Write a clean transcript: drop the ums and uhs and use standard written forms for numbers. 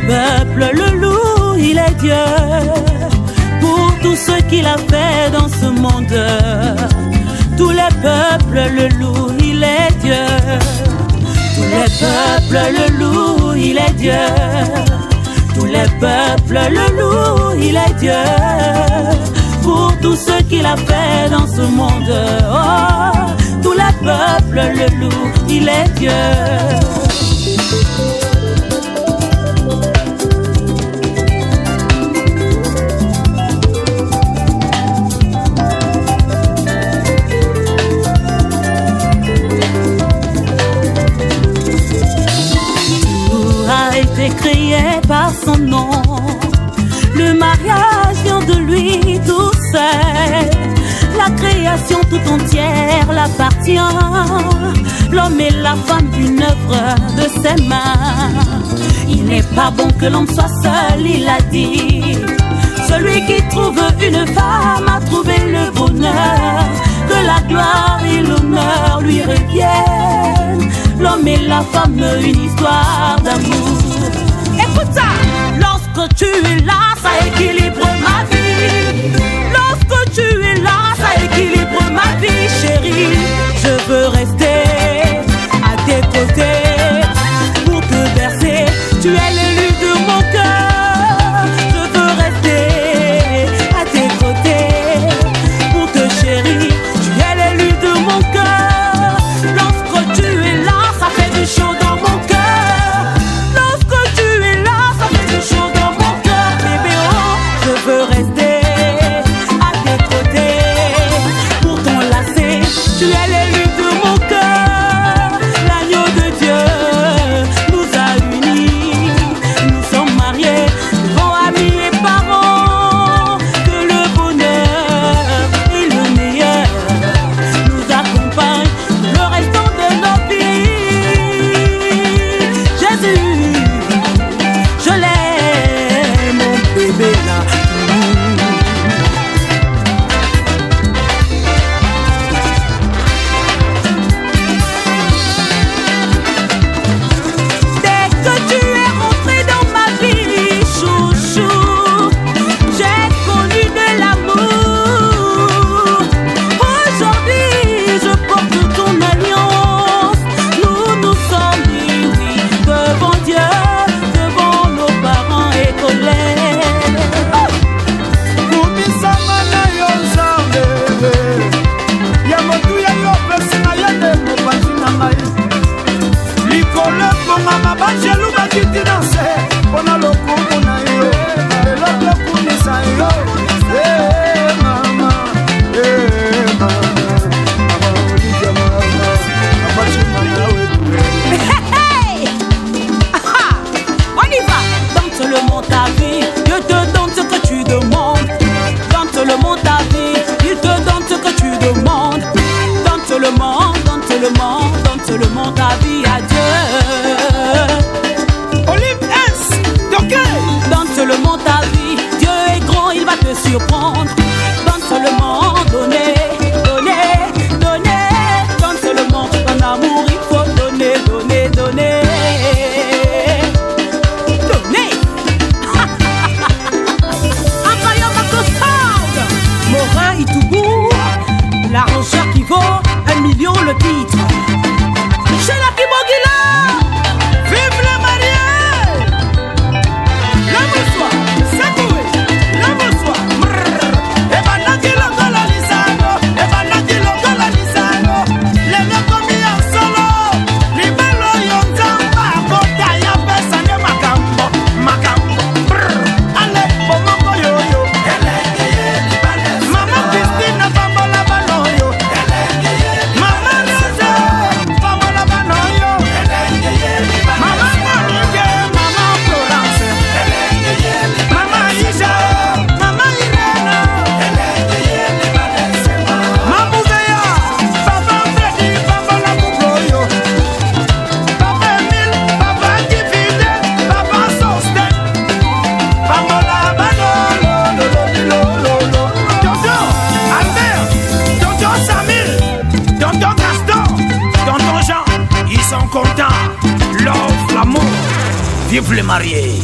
peuples, le loup, il est Dieu. Pour tout ce qu'il a fait dans ce monde, tous les peuples, le loup, il est Dieu. Tous les peuples, le loup, il est Dieu. Tous les peuples, le loup, il est Dieu. Pour tout ce qu'il a fait dans ce monde, oh, tous les peuples, le loup, il est Dieu. Créé par son nom, le mariage vient de lui tout seul. La création tout entière l'appartient. L'homme et la femme, une œuvre de ses mains. Il n'est pas bon que l'homme soit seul, il a dit. Celui qui trouve une femme a trouvé le bonheur. Que la gloire et l'honneur lui reviennent. L'homme et la femme, une histoire d'amour. Écoute ça, lorsque tu es là, ça équilibre ma vie. Lorsque tu es là, ça équilibre ma vie, chérie. Je veux rester à tes côtés pour te bercer. Tu es l'élu de mon cœur. Je veux rester à tes côtés pour te chérir. Tu es l'élu de mon cœur. Lorsque tu es là, ça fait du chaud dans mon cœur. Donne ta vie à Dieu. Olympe S. Donne seulement ta vie. Dieu est grand, il va te surprendre. Donne seulement, donner, donner, donner. Donne seulement ton amour, il faut donner, donner, donner. Donner. Morin Itoubou, l'arrangeur qui vaut 1 million le titre. Chez la Kibogila, vive les mariés. Le bonsoir, Sakoué, le bonsoir. Ebanaki lokola lisano, ebanaki lokola lisano. Lelo komi en solo, libelo yonzamba. Kota ya pesa ne makambo, makambo. Ale, pomoko yoyo. Mama Christina, pambola baloyo. Mama Rosa, pambola baloyo. Mama Monique, Mama Florence. Mama Isha, Mama Irene. Mama Gaya, Papa Freddy, pambola Mugoyo. Papa Emile, Papa Divide, Papa Sosten. Pambola balolo, lolo, lolo. Tonton Albert, Tonton Samir, Tonton Gaston, Tonton Jean, ils sont contents. Love, l'amour, vive les mariés.